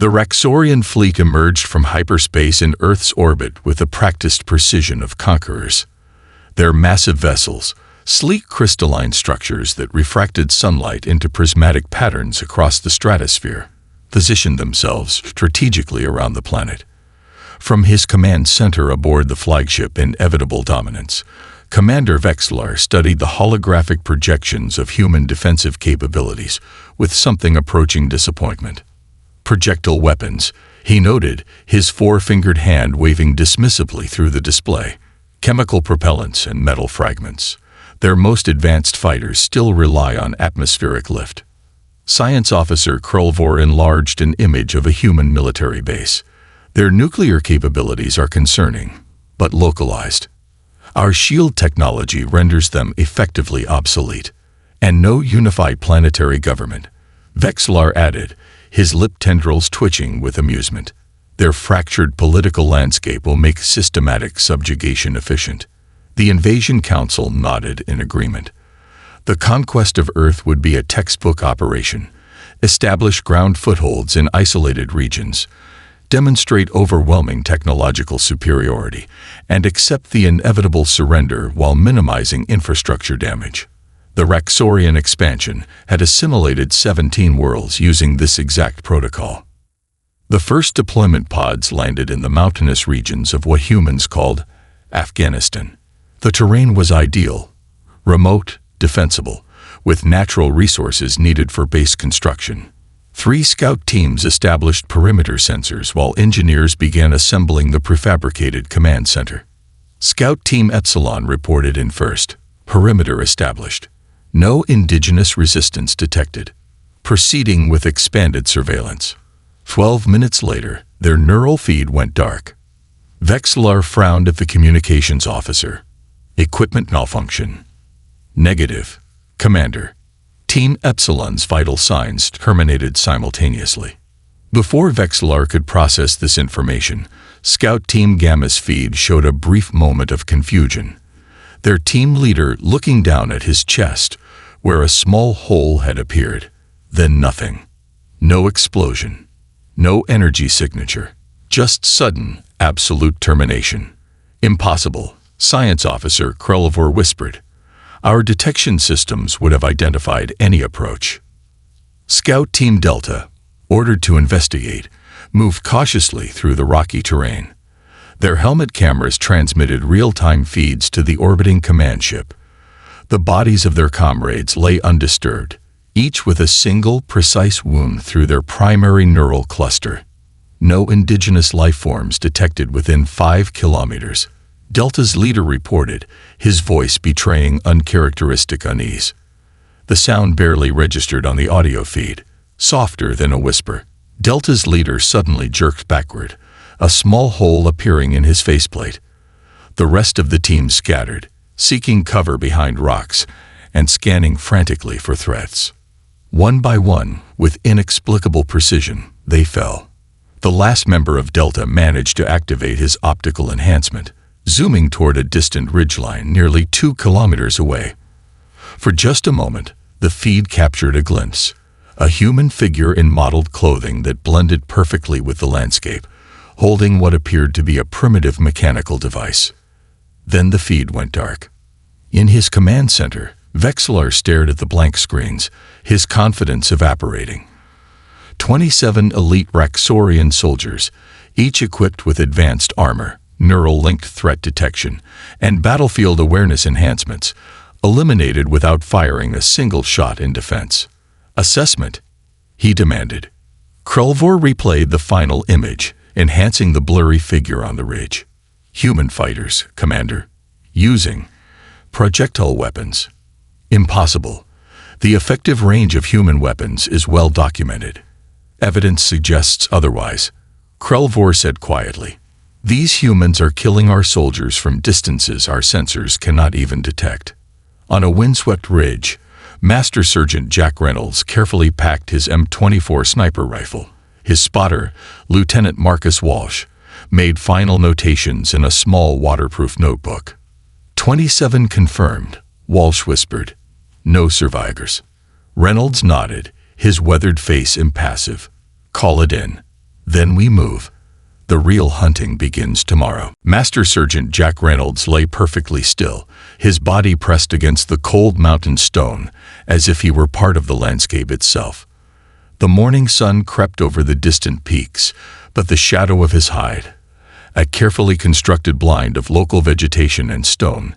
The Raxorian fleet emerged from hyperspace in Earth's orbit with the practiced precision of conquerors. Their massive vessels, sleek crystalline structures that refracted sunlight into prismatic patterns across the stratosphere, positioned themselves strategically around the planet. From his command center aboard the flagship Inevitable Dominance, Commander Vexlar studied the holographic projections of human defensive capabilities with something approaching disappointment. Projectile weapons, he noted, his four-fingered hand waving dismissively through the display. Chemical propellants and metal fragments. Their most advanced fighters still rely on atmospheric lift. Science Officer Krulvor enlarged an image of a human military base. Their nuclear capabilities are concerning, but localized. Our shield technology renders them effectively obsolete, and no unified planetary government. Vexlar added, his lip tendrils twitching with amusement. Their fractured political landscape will make systematic subjugation efficient. The Invasion Council nodded in agreement. The conquest of Earth would be a textbook operation. Establish ground footholds in isolated regions, demonstrate overwhelming technological superiority, and accept the inevitable surrender while minimizing infrastructure damage. The Raxorian expansion had assimilated 17 worlds using this exact protocol. The first deployment pods landed in the mountainous regions of what humans called Afghanistan. The terrain was ideal, remote, defensible, with natural resources needed for base construction. 3 scout teams established perimeter sensors while engineers began assembling the prefabricated command center. Scout Team Epsilon reported in first. Perimeter established. No indigenous resistance detected. Proceeding with expanded surveillance. 12 minutes later, their neural feed went dark. Vexlar frowned at the communications officer. Equipment malfunction. Negative. Commander. Team Epsilon's vital signs terminated simultaneously. Before Vexlar could process this information, Scout Team Gamma's feed showed a brief moment of confusion. Their team leader looking down at his chest, where a small hole had appeared. Then nothing. No explosion. No energy signature. Just sudden, absolute termination. Impossible, Science Officer Krulvor whispered. Our detection systems would have identified any approach. Scout Team Delta, ordered to investigate, moved cautiously through the rocky terrain. Their helmet cameras transmitted real-time feeds to the orbiting command ship. The bodies of their comrades lay undisturbed, each with a single, precise wound through their primary neural cluster. No indigenous life forms detected within 5 kilometers. Delta's leader reported, his voice betraying uncharacteristic unease. The sound barely registered on the audio feed, softer than a whisper. Delta's leader suddenly jerked backward, a small hole appearing in his faceplate. The rest of the team scattered, seeking cover behind rocks and scanning frantically for threats. One by one, with inexplicable precision, they fell. The last member of Delta managed to activate his optical enhancement, zooming toward a distant ridgeline nearly 2 kilometers away. For just a moment, the feed captured a glimpse, a human figure in mottled clothing that blended perfectly with the landscape, holding what appeared to be a primitive mechanical device. Then the feed went dark. In his command center, Vexlar stared at the blank screens, his confidence evaporating. 27 elite Raxorian soldiers, each equipped with advanced armor, neural-linked threat detection, and battlefield awareness enhancements, eliminated without firing a single shot in defense. Assessment, he demanded. Krulvor replayed the final image, enhancing the blurry figure on the ridge. Human fighters, Commander. Using projectile weapons. Impossible. The effective range of human weapons is well documented. Evidence suggests otherwise, Krulvor said quietly. These humans are killing our soldiers from distances our sensors cannot even detect. On a windswept ridge, Master Sergeant Jack Reynolds carefully packed his M24 sniper rifle. His spotter, Lieutenant Marcus Walsh, made final notations in a small waterproof notebook. 27 confirmed, Walsh whispered. No survivors. Reynolds nodded, his weathered face impassive. Call it in. Then we move. The real hunting begins tomorrow. Master Sergeant Jack Reynolds lay perfectly still, his body pressed against the cold mountain stone, as if he were part of the landscape itself. The morning sun crept over the distant peaks, but the shadow of his hide, a carefully constructed blind of local vegetation and stone,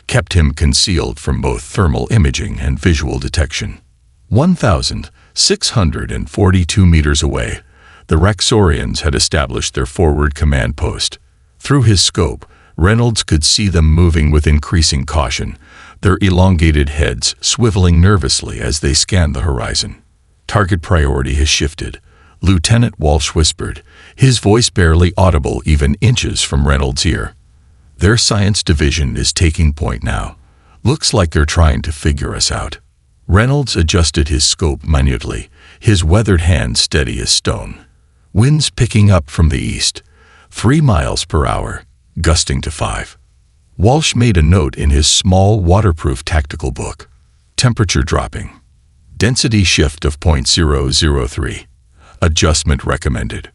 kept him concealed from both thermal imaging and visual detection. 1,642 meters away, the Rexorians had established their forward command post. Through his scope, Reynolds could see them moving with increasing caution, their elongated heads swiveling nervously as they scanned the horizon. "Target priority has shifted," Lieutenant Walsh whispered, his voice barely audible even inches from Reynolds' ear. "Their science division is taking point now. Looks like they're trying to figure us out." Reynolds adjusted his scope minutely, his weathered hand steady as stone. Winds picking up from the east, 3 miles per hour, gusting to 5. Walsh made a note in his small, waterproof tactical book. Temperature dropping. Density shift of 0.003. Adjustment recommended.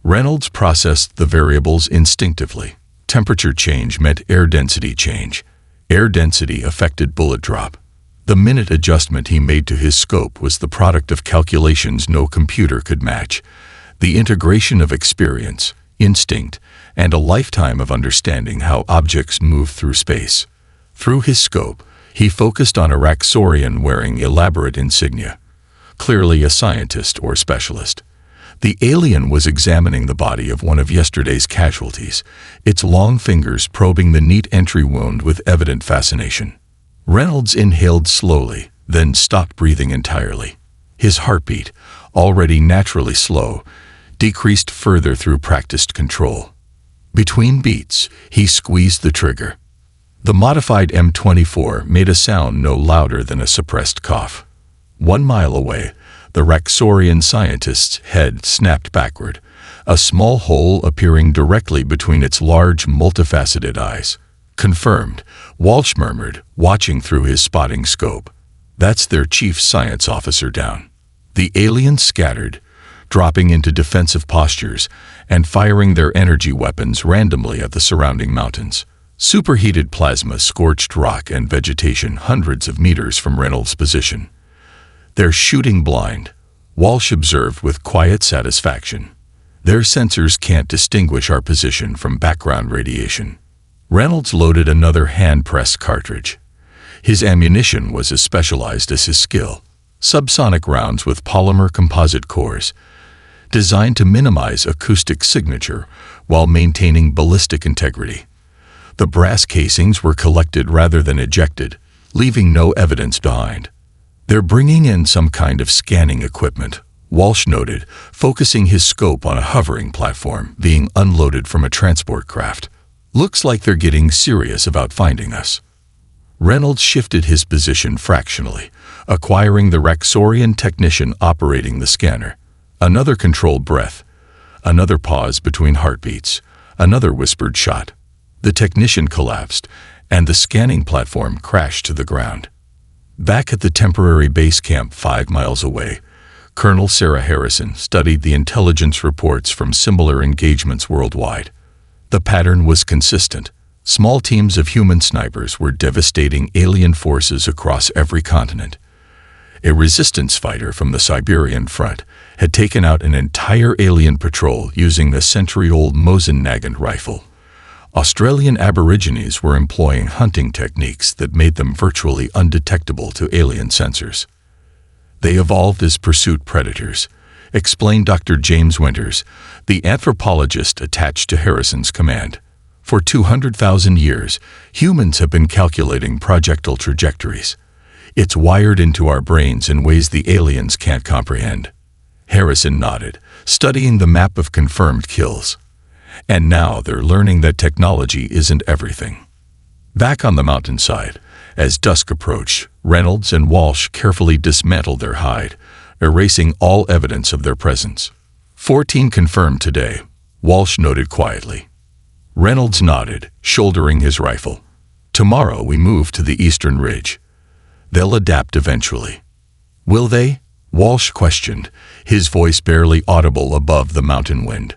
Reynolds processed the variables instinctively. Temperature change meant air density change. Air density affected bullet drop. The minute adjustment he made to his scope was the product of calculations no computer could match. The integration of experience, instinct, and a lifetime of understanding how objects move through space. Through his scope, he focused on a Rexorian wearing elaborate insignia, clearly a scientist or specialist. The alien was examining the body of one of yesterday's casualties, its long fingers probing the neat entry wound with evident fascination. Reynolds inhaled slowly, then stopped breathing entirely. His heartbeat, already naturally slow, decreased further through practiced control. Between beats, he squeezed the trigger. The modified M24 made a sound no louder than a suppressed cough. 1 mile away, the Rexorian scientist's head snapped backward, a small hole appearing directly between its large, multifaceted eyes. "Confirmed," Walsh murmured, watching through his spotting scope. "That's their chief science officer down." The aliens scattered, dropping into defensive postures and firing their energy weapons randomly at the surrounding mountains. Superheated plasma scorched rock and vegetation hundreds of meters from Reynolds' position. "They're shooting blind," Walsh observed with quiet satisfaction. "Their sensors can't distinguish our position from background radiation." Reynolds loaded another hand-pressed cartridge. His ammunition was as specialized as his skill. Subsonic rounds with polymer composite cores, designed to minimize acoustic signature while maintaining ballistic integrity. The brass casings were collected rather than ejected, leaving no evidence behind. "They're bringing in some kind of scanning equipment," Walsh noted, focusing his scope on a hovering platform being unloaded from a transport craft. "Looks like they're getting serious about finding us." Reynolds shifted his position fractionally, acquiring the Rexorian technician operating the scanner. Another controlled breath, another pause between heartbeats, another whispered shot. The technician collapsed, and the scanning platform crashed to the ground. Back at the temporary base camp 5 miles away, Colonel Sarah Harrison studied the intelligence reports from similar engagements worldwide. The pattern was consistent. Small teams of human snipers were devastating alien forces across every continent. A resistance fighter from the Siberian front had taken out an entire alien patrol using the century-old Mosin-Nagant rifle. Australian Aborigines were employing hunting techniques that made them virtually undetectable to alien sensors. "They evolved as pursuit predators," explained Dr. James Winters, the anthropologist attached to Harrison's command. "For 200,000 years, humans have been calculating projectile trajectories. It's wired into our brains in ways the aliens can't comprehend." Harrison nodded, studying the map of confirmed kills. "And now they're learning that technology isn't everything." Back on the mountainside, as dusk approached, Reynolds and Walsh carefully dismantled their hide, erasing all evidence of their presence. 14 confirmed today, Walsh noted quietly. Reynolds nodded, shouldering his rifle. "Tomorrow we move to the eastern ridge. They'll adapt eventually." "Will they?" Walsh questioned, his voice barely audible above the mountain wind.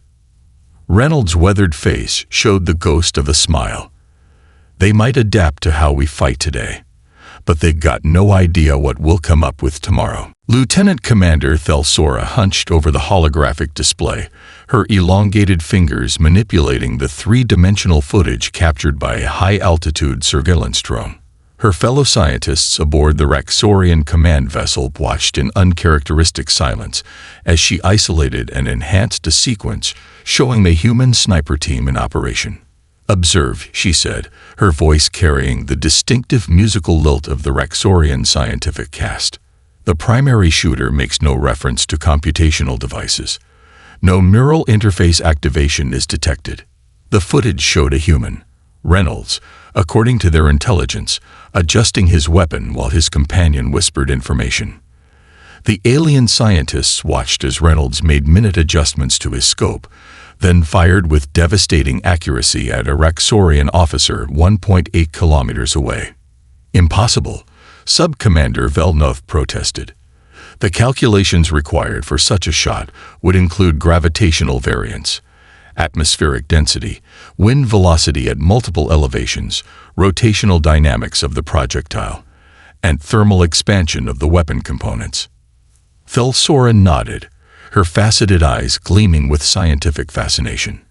Reynolds' weathered face showed the ghost of a smile. They might adapt to how we fight today, but they've got no idea what we'll come up with tomorrow. Lieutenant Commander Thelsora hunched over the holographic display, her elongated fingers manipulating the three-dimensional footage captured by a high-altitude surveillance drone. Her fellow scientists aboard the Raxorian command vessel watched in uncharacteristic silence as she isolated and enhanced a sequence showing the human sniper team in operation. "Observe," she said, her voice carrying the distinctive musical lilt of the Raxorian scientific cast. The primary shooter makes no reference to computational devices. No neural interface activation is detected. The footage showed a human, Reynolds, according to their intelligence, adjusting his weapon while his companion whispered information. The alien scientists watched as Reynolds made minute adjustments to his scope, then fired with devastating accuracy at a Raxorian officer 1.8 kilometers away. "Impossible," Sub-Commander Velnov protested. The calculations required for such a shot would include gravitational variance, atmospheric density, wind velocity at multiple elevations, rotational dynamics of the projectile, and thermal expansion of the weapon components. Thelsora nodded, her faceted eyes gleaming with scientific fascination.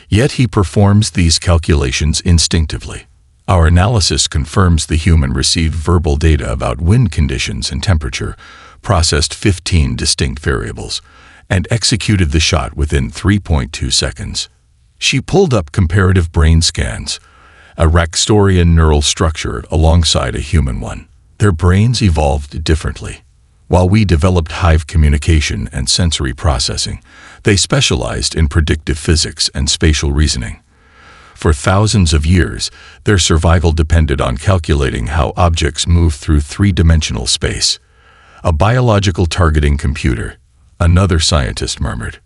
"Yet he performs these calculations instinctively. Our analysis confirms the human received verbal data about wind conditions and temperature, processed 15 distinct variables, and executed the shot within 3.2 seconds. She pulled up comparative brain scans, a Raxorian neural structure alongside a human one. Their brains evolved differently. While we developed hive communication and sensory processing, they specialized in predictive physics and spatial reasoning. For thousands of years, their survival depended on calculating how objects move through three-dimensional space. A biological targeting computer, another scientist murmured.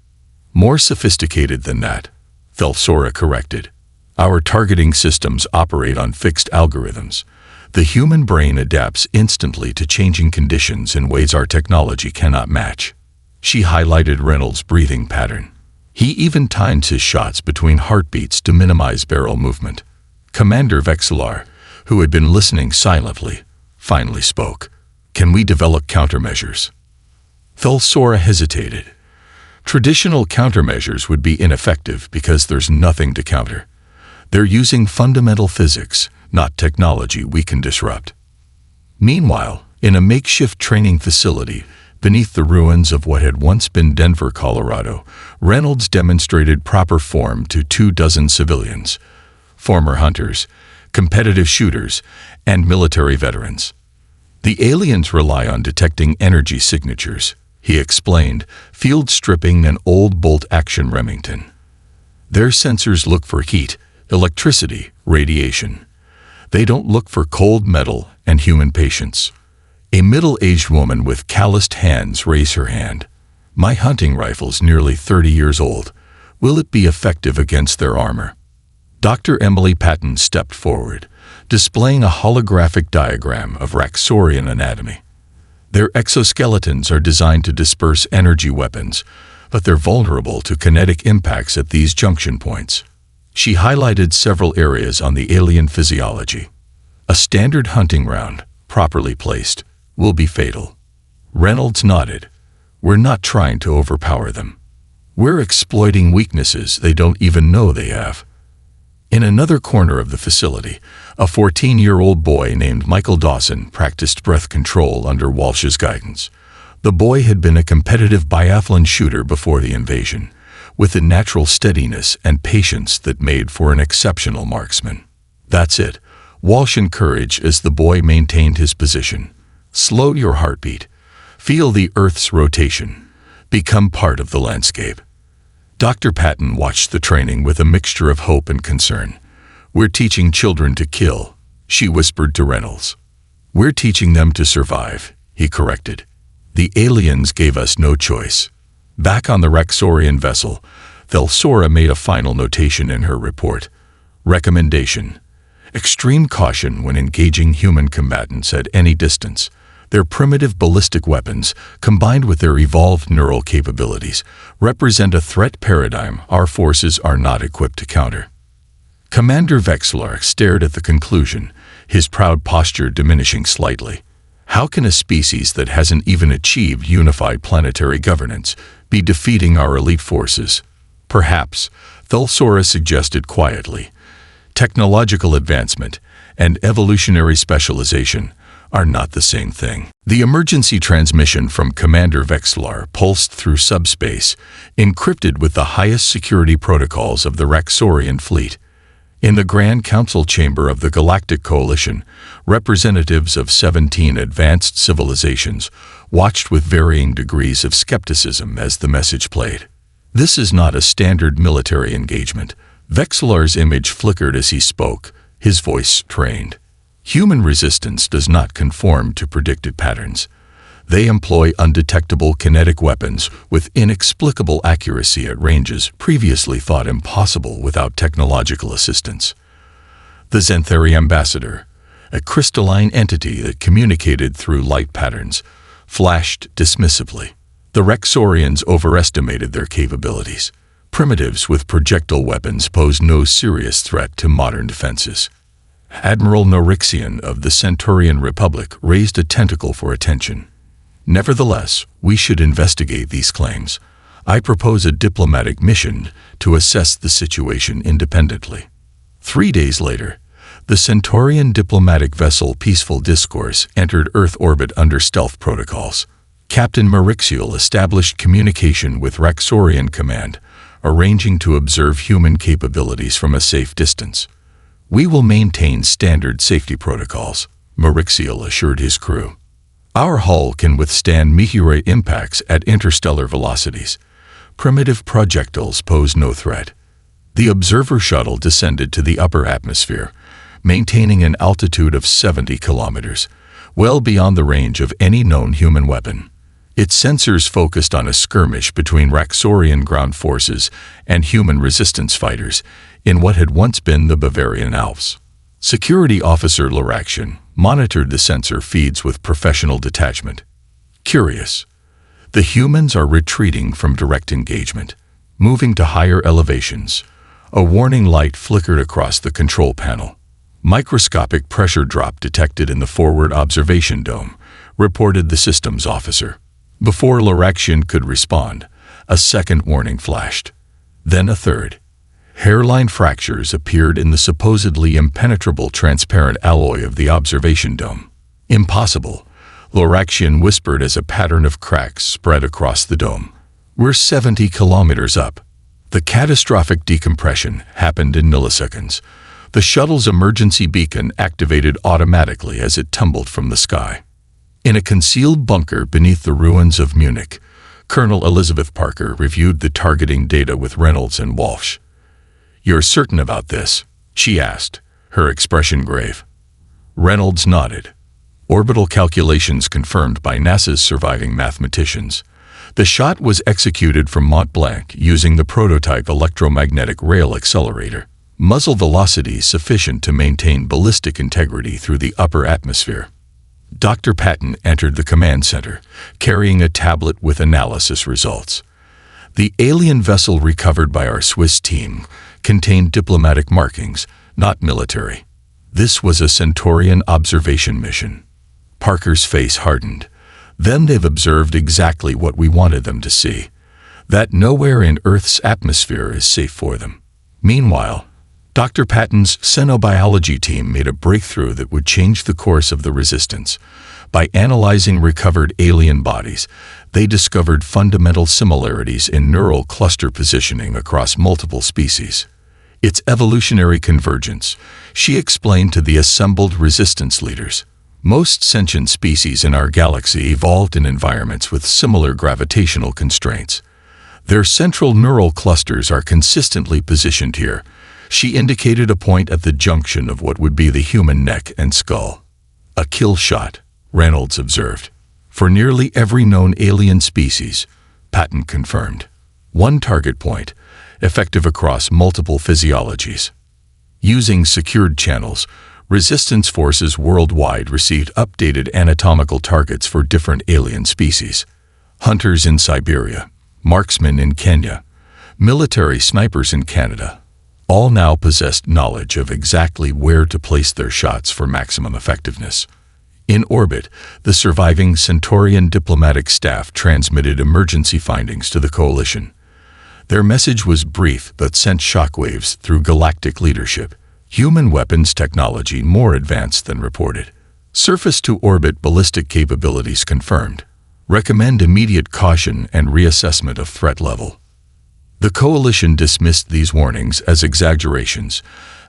"More sophisticated than that," Thelsora corrected. "Our targeting systems operate on fixed algorithms. The human brain adapts instantly to changing conditions in ways our technology cannot match." She highlighted Reynolds' breathing pattern. He even timed his shots between heartbeats to minimize barrel movement. Commander Vexelar, who had been listening silently, finally spoke. "Can we develop countermeasures?" Thelsora hesitated. Traditional countermeasures would be ineffective because there's nothing to counter. They're using fundamental physics, not technology we can disrupt. Meanwhile, in a makeshift training facility, beneath the ruins of what had once been Denver, Colorado, Reynolds demonstrated proper form to 24 civilians, former hunters, competitive shooters, and military veterans. "The aliens rely on detecting energy signatures," he explained, field stripping an old bolt-action Remington. "Their sensors look for heat, electricity, radiation. They don't look for cold metal and human patience." A middle-aged woman with calloused hands raised her hand. "My hunting rifle's nearly 30 years old. Will it be effective against their armor?" Dr. Emily Patton stepped forward, displaying a holographic diagram of Raxorian anatomy. "Their exoskeletons are designed to disperse energy weapons, but they're vulnerable to kinetic impacts at these junction points." She highlighted several areas on the alien physiology. "A standard hunting round, properly placed, will be fatal." Reynolds nodded. "We're not trying to overpower them. We're exploiting weaknesses they don't even know they have." In another corner of the facility, a 14-year-old boy named Michael Dawson practiced breath control under Walsh's guidance. The boy had been a competitive biathlon shooter before the invasion, with a natural steadiness and patience that made for an exceptional marksman. "That's it," Walsh encouraged as the boy maintained his position. "Slow your heartbeat. Feel the Earth's rotation. Become part of the landscape." Dr. Patton watched the training with a mixture of hope and concern. "We're teaching children to kill," she whispered to Reynolds. "We're teaching them to survive," he corrected. "The aliens gave us no choice." Back on the Raxorian vessel, Thelsora made a final notation in her report. Recommendation: extreme caution when engaging human combatants at any distance. Their primitive ballistic weapons, combined with their evolved neural capabilities, represent a threat paradigm our forces are not equipped to counter. Commander Vexlar stared at the conclusion, his proud posture diminishing slightly. How can a species that hasn't even achieved unified planetary governance be defeating our elite forces? Perhaps, Thulsora suggested quietly, technological advancement and evolutionary specialization are not the same thing. The emergency transmission from Commander Vexlar pulsed through subspace, encrypted with the highest security protocols of the Raxorian fleet. In the Grand Council chamber of the Galactic Coalition, representatives of 17 advanced civilizations watched with varying degrees of skepticism as the message played. This is not a standard military engagement. Vexlar's image flickered as he spoke, his voice strained. Human resistance does not conform to predicted patterns. They employ undetectable kinetic weapons with inexplicable accuracy at ranges previously thought impossible without technological assistance. The Zenthari Ambassador, a crystalline entity that communicated through light patterns, flashed dismissively. The Raxorians overestimated their capabilities. Primitives with projectile weapons pose no serious threat to modern defenses. Admiral Norixian of the Centaurian Republic raised a tentacle for attention. Nevertheless, we should investigate these claims. I propose a diplomatic mission to assess the situation independently. 3 days later, the Centaurian diplomatic vessel Peaceful Discourse entered Earth orbit under stealth protocols. Captain Marixiel established communication with Raxorian Command, arranging to observe human capabilities from a safe distance. We will maintain standard safety protocols, Marixiel assured his crew. Our hull can withstand meteorite impacts at interstellar velocities. Primitive projectiles pose no threat. The observer shuttle descended to the upper atmosphere, maintaining an altitude of 70 kilometers, well beyond the range of any known human weapon. Its sensors focused on a skirmish between Raxorian ground forces and human resistance fighters in what had once been the Bavarian Alps. Security Officer Laraxian monitored the sensor feeds with professional detachment. Curious. The humans are retreating from direct engagement, moving to higher elevations. A warning light flickered across the control panel. Microscopic pressure drop detected in the forward observation dome, reported the systems officer. Before Laraxian could respond, a second warning flashed. Then a third. Hairline fractures appeared in the supposedly impenetrable transparent alloy of the observation dome. Impossible, Laraxian whispered as a pattern of cracks spread across the dome. We're 70 kilometers up. The catastrophic decompression happened in milliseconds. The shuttle's emergency beacon activated automatically as it tumbled from the sky. In a concealed bunker beneath the ruins of Munich, Colonel Elizabeth Parker reviewed the targeting data with Reynolds and Walsh. "You're certain about this?" she asked, her expression grave. Reynolds nodded. Orbital calculations confirmed by NASA's surviving mathematicians. The shot was executed from Mont Blanc using the prototype electromagnetic rail accelerator. Muzzle velocity sufficient to maintain ballistic integrity through the upper atmosphere. Dr. Patton entered the command center, carrying a tablet with analysis results. The alien vessel recovered by our Swiss team contained diplomatic markings, not military. This was a Centaurian observation mission. Parker's face hardened. Then they've observed exactly what we wanted them to see, that nowhere in Earth's atmosphere is safe for them. Meanwhile, Dr. Patton's xenobiology team made a breakthrough that would change the course of the resistance. By analyzing recovered alien bodies, they discovered fundamental similarities in neural cluster positioning across multiple species. It's evolutionary convergence, she explained to the assembled resistance leaders. Most sentient species in our galaxy evolved in environments with similar gravitational constraints. Their central neural clusters are consistently positioned here. She indicated a point at the junction of what would be the human neck and skull. A kill shot, Reynolds observed. For nearly every known alien species, Patton confirmed. One target point, effective across multiple physiologies. Using secured channels, Resistance forces worldwide received updated anatomical targets for different alien species. Hunters in Siberia, marksmen in Kenya, military snipers in Canada, all now possessed knowledge of exactly where to place their shots for maximum effectiveness. In orbit, the surviving Centaurian diplomatic staff transmitted emergency findings to the coalition. Their message was brief but sent shockwaves through galactic leadership. Human weapons technology more advanced than reported. Surface-to-orbit ballistic capabilities confirmed. Recommend immediate caution and reassessment of threat level. The coalition dismissed these warnings as exaggerations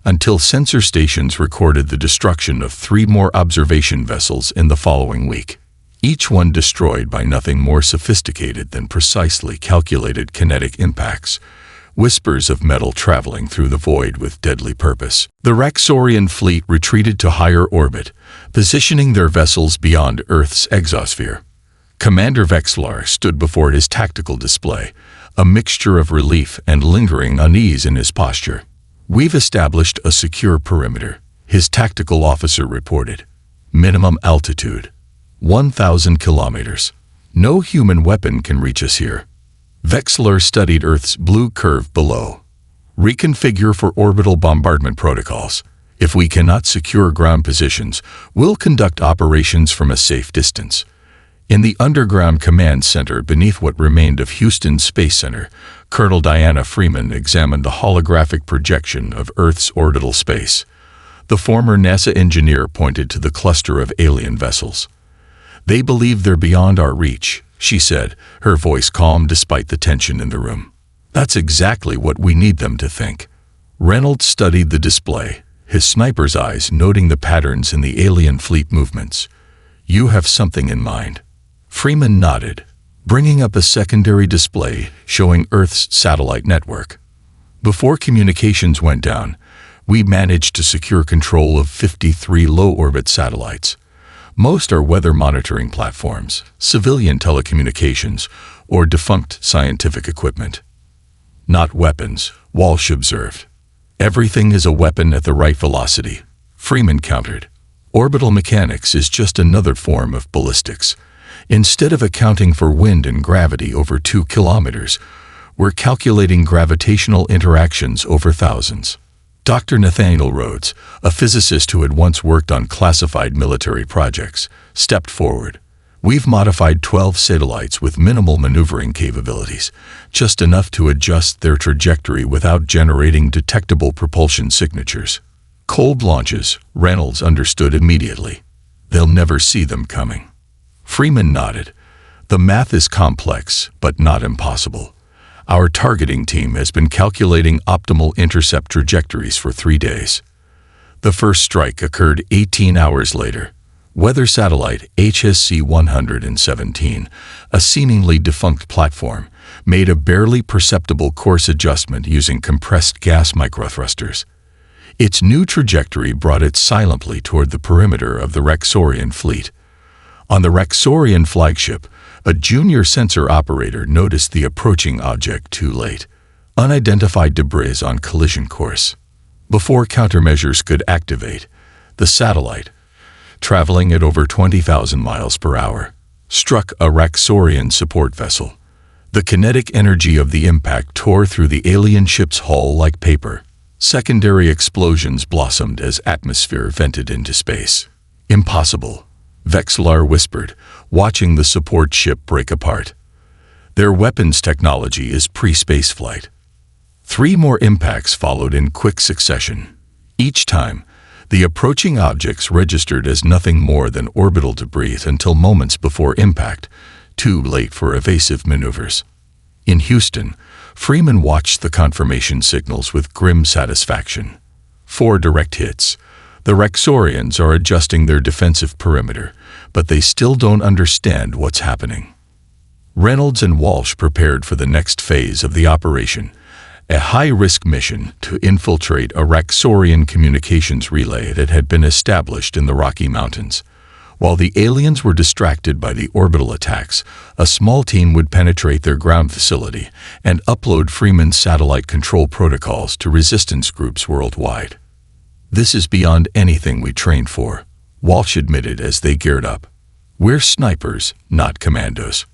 until sensor stations recorded the destruction of 3 more observation vessels in the following week, each one destroyed by nothing more sophisticated than precisely calculated kinetic impacts. Whispers of metal traveling through the void with deadly purpose. The Raxorian fleet retreated to higher orbit, positioning their vessels beyond Earth's exosphere. Commander Vexlar stood before his tactical display, a mixture of relief and lingering unease in his posture. "We've established a secure perimeter," his tactical officer reported. "Minimum altitude, 1,000 kilometers. No human weapon can reach us here." Vexlar studied Earth's blue curve below. "Reconfigure for orbital bombardment protocols. If we cannot secure ground positions, we'll conduct operations from a safe distance." In the underground command center beneath what remained of Houston Space Center, Colonel Diana Freeman examined the holographic projection of Earth's orbital space. The former NASA engineer pointed to the cluster of alien vessels. "They believe they're beyond our reach," she said, her voice calm despite the tension in the room. "That's exactly what we need them to think." Reynolds studied the display, his sniper's eyes noting the patterns in the alien fleet movements. "You have something in mind." Freeman nodded, bringing up a secondary display showing Earth's satellite network. "Before communications went down, we managed to secure control of 53 low-orbit satellites. Most are weather monitoring platforms, civilian telecommunications, or defunct scientific equipment. Not weapons," Walsh observed. "Everything is a weapon at the right velocity," Freeman countered. "Orbital mechanics is just another form of ballistics. Instead of accounting for wind and gravity over 2 kilometers, we're calculating gravitational interactions over thousands." Dr. Nathaniel Rhodes, a physicist who had once worked on classified military projects, stepped forward. "We've modified 12 satellites with minimal maneuvering capabilities, just enough to adjust their trajectory without generating detectable propulsion signatures." Cold launches, Reynolds understood immediately. "They'll never see them coming." Freeman nodded. "The math is complex, but not impossible. Our targeting team has been calculating optimal intercept trajectories for 3 days." The first strike occurred 18 hours later. Weather satellite HSC 117, a seemingly defunct platform, made a barely perceptible course adjustment using compressed gas microthrusters. Its new trajectory brought it silently toward the perimeter of the Raxorian fleet. On the Raxorian flagship, a junior sensor operator noticed the approaching object too late. Unidentified debris on collision course. Before countermeasures could activate, the satellite, traveling at over 20,000 miles per hour, struck a Raxorian support vessel. The kinetic energy of the impact tore through the alien ship's hull like paper. Secondary explosions blossomed as atmosphere vented into space. "Impossible," Vexlar whispered, watching the support ship break apart. "Their weapons technology is pre-spaceflight." 3 more impacts followed in quick succession. Each time, the approaching objects registered as nothing more than orbital debris until moments before impact, too late for evasive maneuvers. In Houston, Freeman watched the confirmation signals with grim satisfaction. 4 direct hits. The Raxorians are adjusting their defensive perimeter, but they still don't understand what's happening. Reynolds and Walsh prepared for the next phase of the operation, a high-risk mission to infiltrate a Raxorian communications relay that had been established in the Rocky Mountains. While the aliens were distracted by the orbital attacks, a small team would penetrate their ground facility and upload Freeman's satellite control protocols to resistance groups worldwide. This is beyond anything we trained for, Walsh admitted as they geared up. We're snipers, not commandos.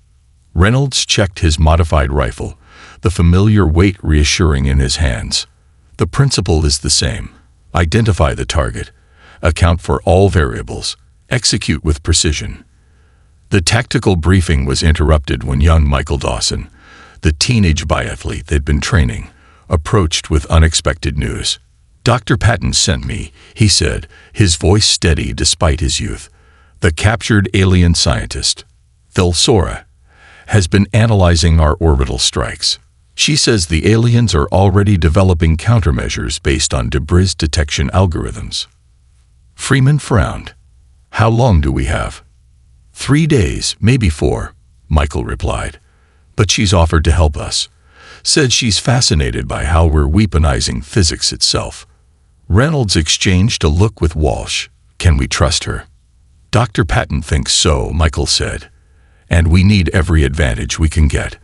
Reynolds checked his modified rifle, the familiar weight reassuring in his hands. The principle is the same. Identify the target, account for all variables, execute with precision. The tactical briefing was interrupted when young Michael Dawson, the teenage biathlete they'd been training, approached with unexpected news. Dr. Patton sent me, he said, his voice steady despite his youth. The captured alien scientist, Thelsora, has been analyzing our orbital strikes. She says the aliens are already developing countermeasures based on debris detection algorithms. Freeman frowned. How long do we have? 3 days, maybe 4, Michael replied. But she's offered to help us. Said she's fascinated by how we're weaponizing physics itself. Reynolds exchanged a look with Walsh. Can we trust her? Dr. Patton thinks so, Michael said. And we need every advantage we can get.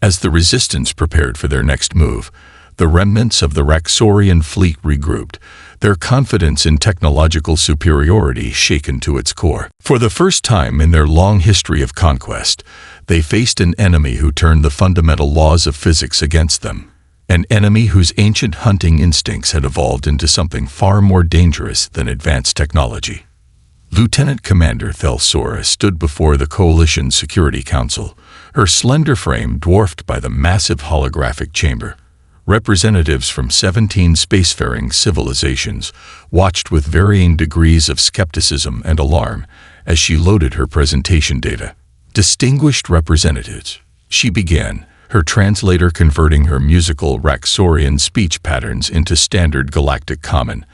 As the Resistance prepared for their next move, the remnants of the Raxorian fleet regrouped, their confidence in technological superiority shaken to its core. For the first time in their long history of conquest, they faced an enemy who turned the fundamental laws of physics against them, an enemy whose ancient hunting instincts had evolved into something far more dangerous than advanced technology. Lieutenant Commander Thelsora stood before the Coalition Security Council, her slender frame dwarfed by the massive holographic chamber. Representatives from 17 spacefaring civilizations watched with varying degrees of skepticism and alarm as she loaded her presentation data. Distinguished representatives, she began, her translator converting her musical Raxorian speech patterns into standard Galactic common.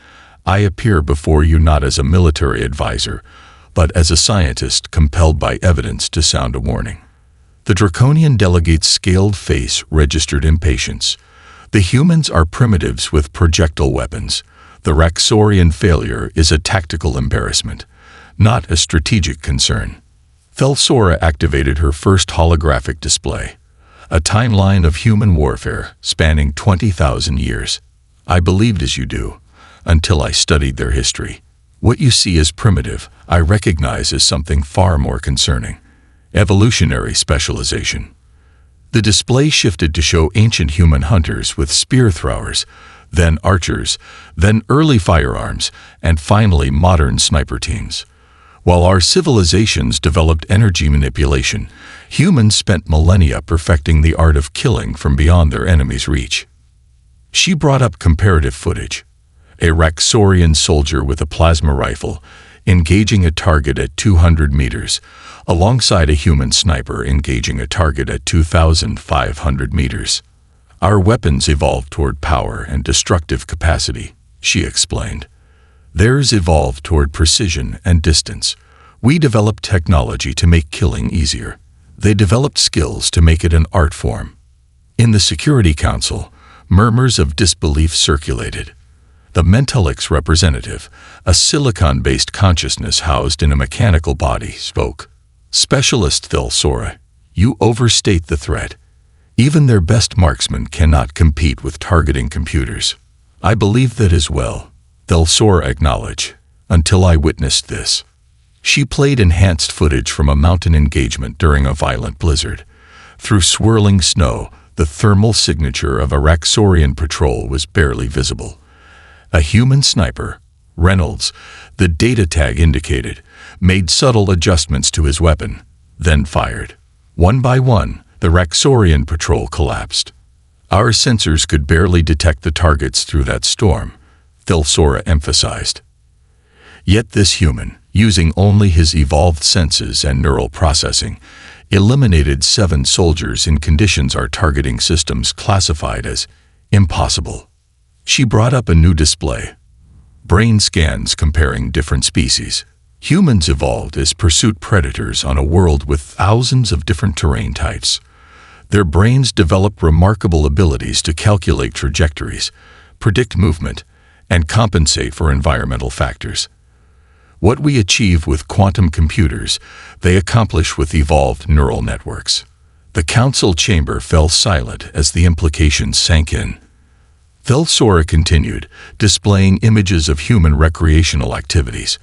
I appear before you not as a military advisor, but as a scientist compelled by evidence to sound a warning. The draconian delegate's scaled face registered impatience. The humans are primitives with projectile weapons. The Raxorian failure is a tactical embarrassment, not a strategic concern. Thelsora activated her first holographic display, a timeline of human warfare spanning 20,000 years. I believed as you do, until I studied their history. What you see as primitive, I recognize as something far more concerning: evolutionary specialization. The display shifted to show ancient human hunters with spear throwers, then archers, then early firearms, and finally modern sniper teams. While our civilizations developed energy manipulation, humans spent millennia perfecting the art of killing from beyond their enemy's reach. She brought up comparative footage. A Raxorian soldier with a plasma rifle, engaging a target at 200 meters, alongside a human sniper engaging a target at 2,500 meters. Our weapons evolved toward power and destructive capacity, she explained. Theirs evolved toward precision and distance. We developed technology to make killing easier. They developed skills to make it an art form. In the Security Council, murmurs of disbelief circulated. The Mentalix representative, a silicon-based consciousness housed in a mechanical body, spoke. Specialist Thelsora, you overstate the threat. Even their best marksmen cannot compete with targeting computers. I believe that as well, Thelsora acknowledged, until I witnessed this. She played enhanced footage from a mountain engagement during a violent blizzard. Through swirling snow, the thermal signature of a Raxorian patrol was barely visible. A human sniper, Reynolds, the data tag indicated, made subtle adjustments to his weapon, then fired. One by one, the Raxorian patrol collapsed. Our sensors could barely detect the targets through that storm, Thelsora emphasized. Yet this human, using only his evolved senses and neural processing, eliminated 7 soldiers in conditions our targeting systems classified as impossible. She brought up a new display. Brain scans comparing different species. Humans evolved as pursuit predators on a world with thousands of different terrain types. Their brains developed remarkable abilities to calculate trajectories, predict movement, and compensate for environmental factors. What we achieve with quantum computers, they accomplish with evolved neural networks. The council chamber fell silent as the implications sank in. Thelsora continued, displaying images of human recreational activities,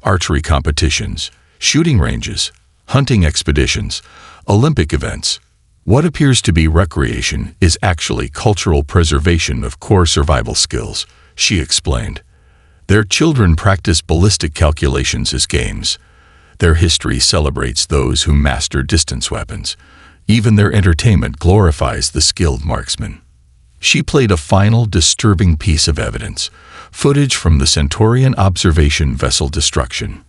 archery competitions, shooting ranges, hunting expeditions, Olympic events. What appears to be recreation is actually cultural preservation of core survival skills, she explained. Their children practice ballistic calculations as games. Their history celebrates those who master distance weapons. Even their entertainment glorifies the skilled marksman. She played a final, disturbing piece of evidence, footage from the Centaurian observation vessel destruction.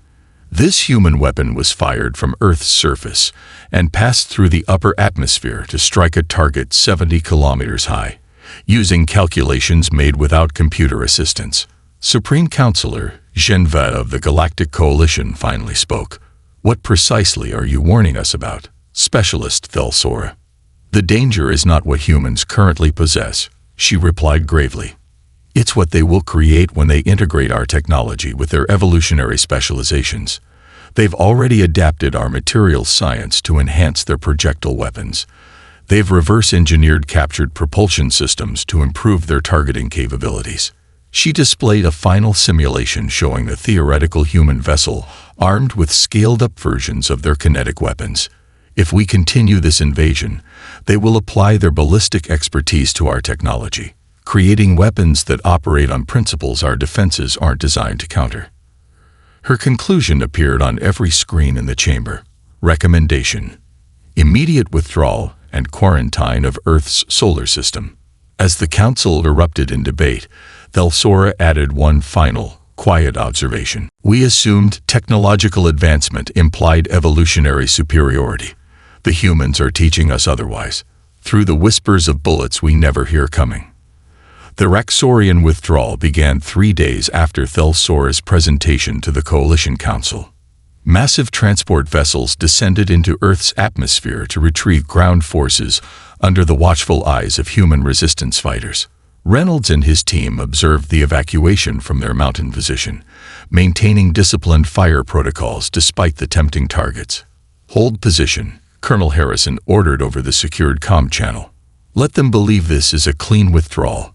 This human weapon was fired from Earth's surface and passed through the upper atmosphere to strike a target 70 kilometers high, using calculations made without computer assistance. Supreme Counselor Geneva of the Galactic Coalition finally spoke. What precisely are you warning us about, Specialist Thelsora? The danger is not what humans currently possess, she replied gravely. It's what they will create when they integrate our technology with their evolutionary specializations. They've already adapted our materials science to enhance their projectile weapons. They've reverse-engineered captured propulsion systems to improve their targeting capabilities. She displayed a final simulation showing a theoretical human vessel armed with scaled-up versions of their kinetic weapons. If we continue this invasion, they will apply their ballistic expertise to our technology, creating weapons that operate on principles our defenses aren't designed to counter. Her conclusion appeared on every screen in the chamber. Recommendation: immediate withdrawal and quarantine of Earth's solar system. As the council erupted in debate, Thelsora added one final, quiet observation. We assumed technological advancement implied evolutionary superiority. The humans are teaching us otherwise, through the whispers of bullets we never hear coming. The Raxorian withdrawal began 3 days after Thelsora's presentation to the Coalition Council. Massive transport vessels descended into Earth's atmosphere to retrieve ground forces under the watchful eyes of human resistance fighters. Reynolds and his team observed the evacuation from their mountain position, maintaining disciplined fire protocols despite the tempting targets. Hold position, Colonel Harrison ordered over the secured comm channel. Let them believe this is a clean withdrawal.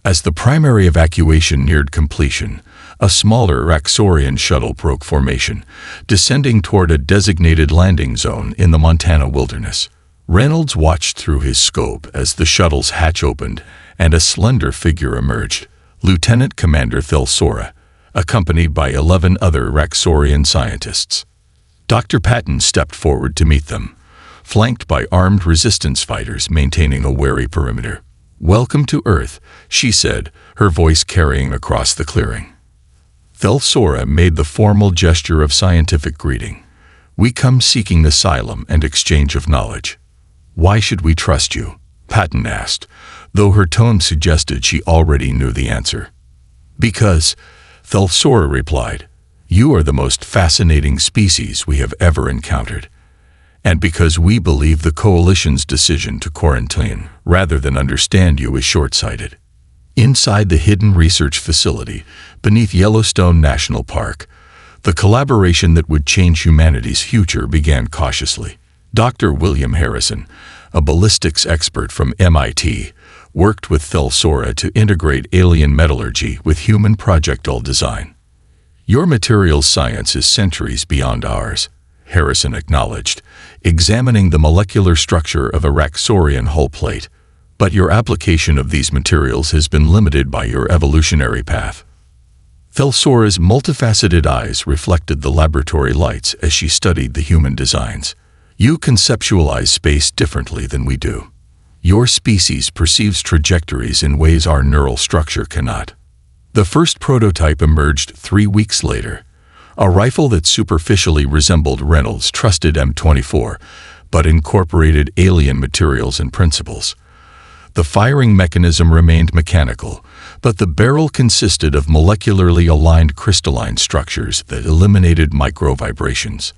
As the primary evacuation neared completion, a smaller Raxorian shuttle broke formation, descending toward a designated landing zone in the Montana wilderness. Reynolds watched through his scope as the shuttle's hatch opened and a slender figure emerged, Lieutenant Commander Thelsora, accompanied by 11 other Raxorian scientists. Dr. Patton stepped forward to meet them, flanked by armed resistance fighters maintaining a wary perimeter. "Welcome to Earth," she said, her voice carrying across the clearing. Thelsora made the formal gesture of scientific greeting. "We come seeking asylum and exchange of knowledge." "Why should we trust you?" Patton asked, though her tone suggested she already knew the answer. "Because," Thelsora replied, "you are the most fascinating species we have ever encountered. And because we believe the Coalition's decision to quarantine rather than understand you is short-sighted." Inside the hidden research facility, beneath Yellowstone National Park, the collaboration that would change humanity's future began cautiously. Dr. William Harrison, a ballistics expert from MIT, worked with Thelsora to integrate alien metallurgy with human projectile design. "Your materials science is centuries beyond ours," Harrison acknowledged, examining the molecular structure of a Raxorian hull plate. "But your application of these materials has been limited by your evolutionary path." Thelsora's multifaceted eyes reflected the laboratory lights as she studied the human designs. "You conceptualize space differently than we do. Your species perceives trajectories in ways our neural structure cannot." The first prototype emerged 3 weeks later, a rifle that superficially resembled Reynolds' trusted M24, but incorporated alien materials and principles. The firing mechanism remained mechanical, but the barrel consisted of molecularly aligned crystalline structures that eliminated micro-vibrations.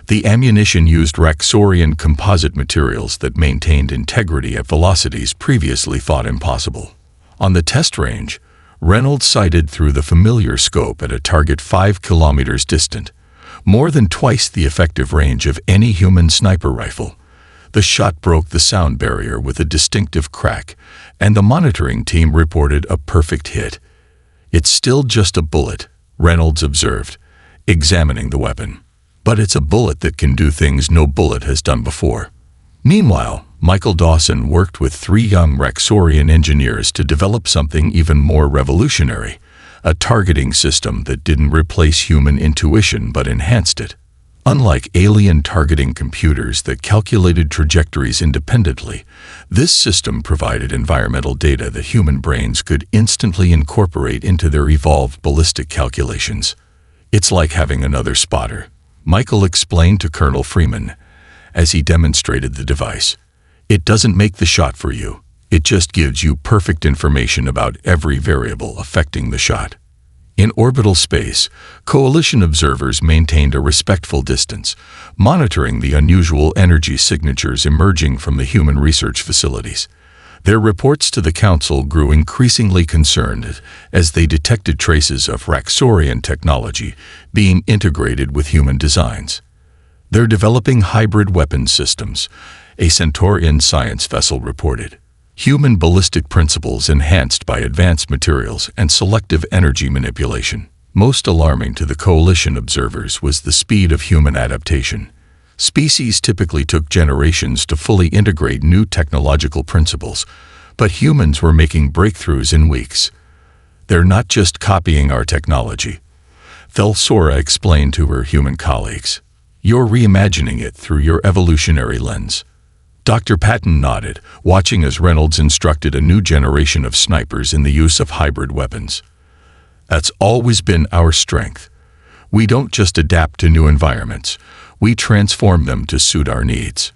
The ammunition used Raxorian composite materials that maintained integrity at velocities previously thought impossible. On the test range, Reynolds sighted through the familiar scope at a target 5 kilometers distant, more than twice the effective range of any human sniper rifle. The shot broke the sound barrier with a distinctive crack, and the monitoring team reported a perfect hit. "It's still just a bullet," Reynolds observed, examining the weapon. "But it's a bullet that can do things no bullet has done before." Meanwhile, Michael Dawson worked with 3 young Raxorian engineers to develop something even more revolutionary, a targeting system that didn't replace human intuition but enhanced it. Unlike alien targeting computers that calculated trajectories independently, this system provided environmental data that human brains could instantly incorporate into their evolved ballistic calculations. "It's like having another spotter," Michael explained to Colonel Freeman as he demonstrated the device. "It doesn't make the shot for you. It just gives you perfect information about every variable affecting the shot." In orbital space, Coalition observers maintained a respectful distance, monitoring the unusual energy signatures emerging from the human research facilities. Their reports to the Council grew increasingly concerned as they detected traces of Raxorian technology being integrated with human designs. "They're developing hybrid weapons systems," a Centaurian science vessel reported. "Human ballistic principles enhanced by advanced materials and selective energy manipulation." Most alarming to the Coalition observers was the speed of human adaptation. Species typically took generations to fully integrate new technological principles, but humans were making breakthroughs in weeks. "They're not just copying our technology," Thelsora explained to her human colleagues. "You're reimagining it through your evolutionary lens." Dr. Patton nodded, watching as Reynolds instructed a new generation of snipers in the use of hybrid weapons. "That's always been our strength. We don't just adapt to new environments, we transform them to suit our needs."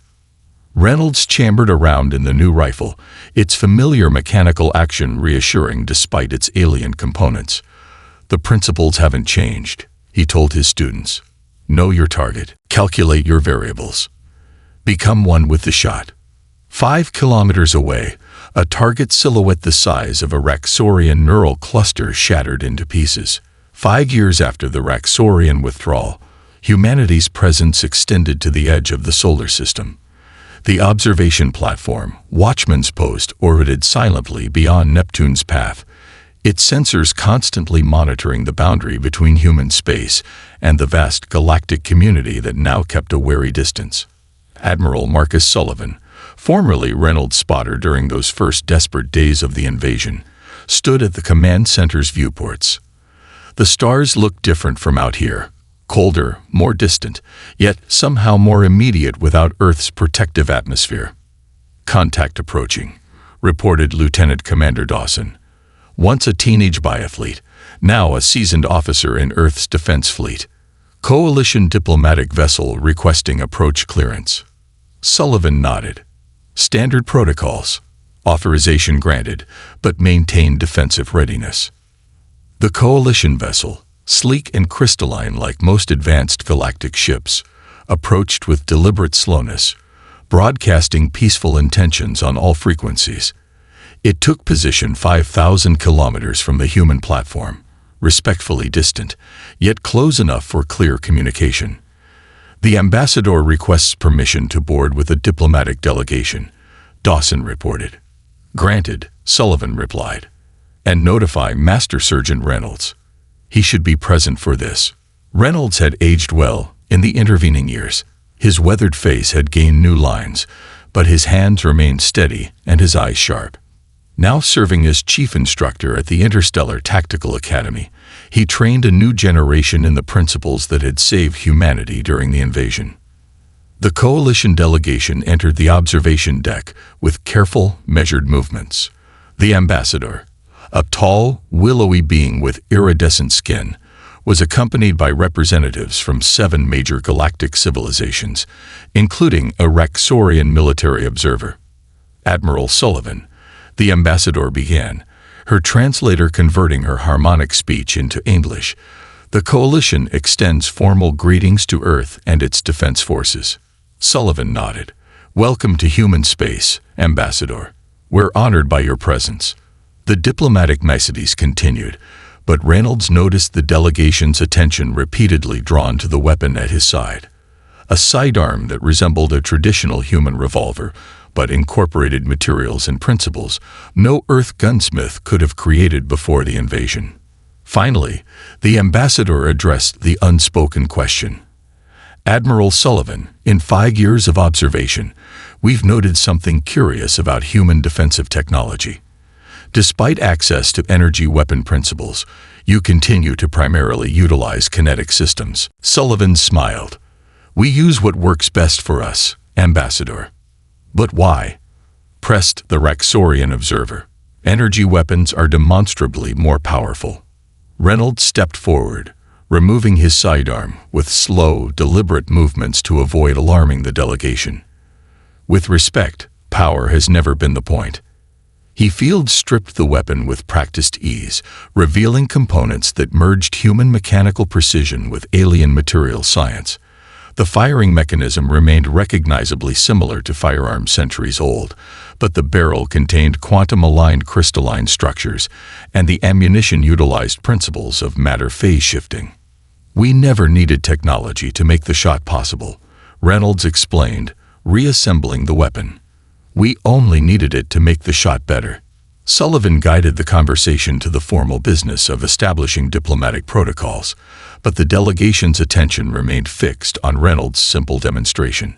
Reynolds chambered around in the new rifle, its familiar mechanical action reassuring despite its alien components. "The principles haven't changed," he told his students. "Know your target, calculate your variables. Become one with the shot." 5 kilometers away, a target silhouette the size of a Raxorian neural cluster shattered into pieces. 5 years after the Raxorian withdrawal, humanity's presence extended to the edge of the solar system. The observation platform, Watchman's Post, orbited silently beyond Neptune's path, its sensors constantly monitoring the boundary between human space and the vast galactic community that now kept a wary distance. Admiral Marcus Sullivan, formerly Reynolds' spotter during those first desperate days of the invasion, stood at the command center's viewports. "The stars look different from out here, colder, more distant, yet somehow more immediate without Earth's protective atmosphere." "Contact approaching," reported Lieutenant Commander Dawson. Once a teenage biathlete, now a seasoned officer in Earth's defense fleet. Coalition diplomatic vessel requesting approach clearance. Sullivan nodded. "Standard protocols. Authorization granted, but maintain defensive readiness." The Coalition vessel, sleek and crystalline like most advanced galactic ships, approached with deliberate slowness, broadcasting peaceful intentions on all frequencies. It took position 5,000 kilometers from the human platform, respectfully distant, yet close enough for clear communication. "The ambassador requests permission to board with a diplomatic delegation," Dawson reported. "Granted," Sullivan replied. "And notify Master Sergeant Reynolds. He should be present for this." Reynolds had aged well in the intervening years. His weathered face had gained new lines, but his hands remained steady and his eyes sharp. Now serving as chief instructor at the Interstellar Tactical Academy, he trained a new generation in the principles that had saved humanity during the invasion. The Coalition delegation entered the observation deck with careful, measured movements. The ambassador, a tall, willowy being with iridescent skin, was accompanied by representatives from 7 major galactic civilizations, including a Raxorian military observer. Admiral Sullivan, the ambassador began, her translator converting her harmonic speech into English. "The Coalition extends formal greetings to Earth and its defense forces." Sullivan nodded. "Welcome to human space, Ambassador. We're honored by your presence." The diplomatic niceties continued, but Reynolds noticed the delegation's attention repeatedly drawn to the weapon at his side. a sidearm that resembled a traditional human revolver, but incorporated materials and principles no Earth gunsmith could have created before the invasion. Finally, the ambassador addressed the unspoken question. Admiral Sullivan, in 5 years of observation, we've noted something curious about human defensive technology. Despite access to energy weapon principles, you continue to primarily utilize kinetic systems. Sullivan smiled. We use what works best for us, Ambassador. But why? Pressed the Raxorian observer. Energy weapons are demonstrably more powerful. Reynolds stepped forward, removing his sidearm with slow, deliberate movements to avoid alarming the delegation. With respect, power has never been the point. He field-stripped the weapon with practiced ease, revealing components that merged human mechanical precision with alien material science. The firing mechanism remained recognizably similar to firearms centuries old, but the barrel contained quantum-aligned crystalline structures, and the ammunition utilized principles of matter phase shifting. We never needed technology to make the shot possible, Reynolds explained, reassembling the weapon. We only needed it to make the shot better. Sullivan guided the conversation to the formal business of establishing diplomatic protocols, but the delegation's attention remained fixed on Reynolds' simple demonstration.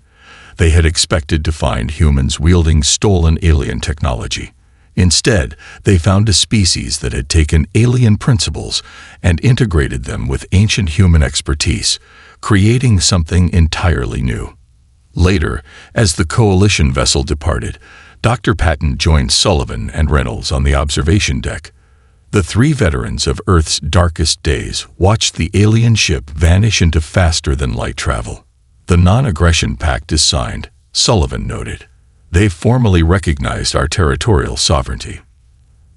They had expected to find humans wielding stolen alien technology. Instead, they found a species that had taken alien principles and integrated them with ancient human expertise, creating something entirely new. Later, as the coalition vessel departed, Dr. Patton joined Sullivan and Reynolds on the observation deck. The three veterans of Earth's darkest days watched the alien ship vanish into faster-than-light travel. The non-aggression pact is signed, Sullivan noted. They've formally recognized our territorial sovereignty.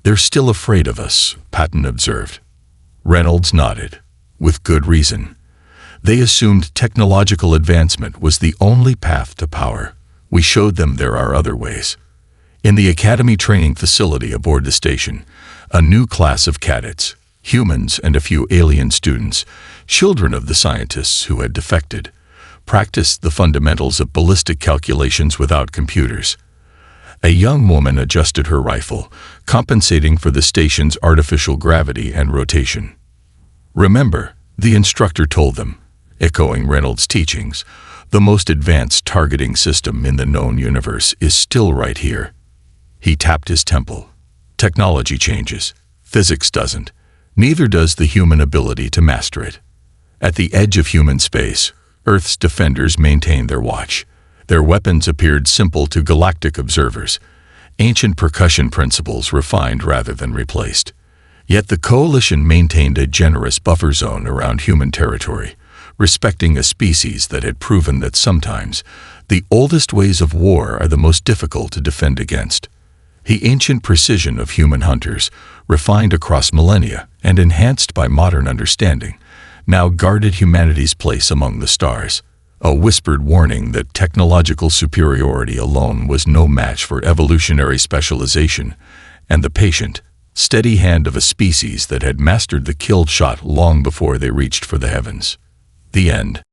They're still afraid of us, Patton observed. Reynolds nodded. With good reason. They assumed technological advancement was the only path to power. We showed them there are other ways. In the Academy training facility aboard the station, a new class of cadets, humans and a few alien students, children of the scientists who had defected, practiced the fundamentals of ballistic calculations without computers. A young woman adjusted her rifle, compensating for the station's artificial gravity and rotation. Remember, the instructor told them, echoing Reynolds' teachings, the most advanced targeting system in the known universe is still right here. He tapped his temple. Technology changes. Physics doesn't. Neither does the human ability to master it. At the edge of human space, Earth's defenders maintained their watch. Their weapons appeared simple to galactic observers, ancient percussion principles refined rather than replaced. Yet the coalition maintained a generous buffer zone around human territory, respecting a species that had proven that sometimes the oldest ways of war are the most difficult to defend against. The ancient precision of human hunters, refined across millennia and enhanced by modern understanding, now guarded humanity's place among the stars, a whispered warning that technological superiority alone was no match for evolutionary specialization and the patient, steady hand of a species that had mastered the kill shot long before they reached for the heavens. The end.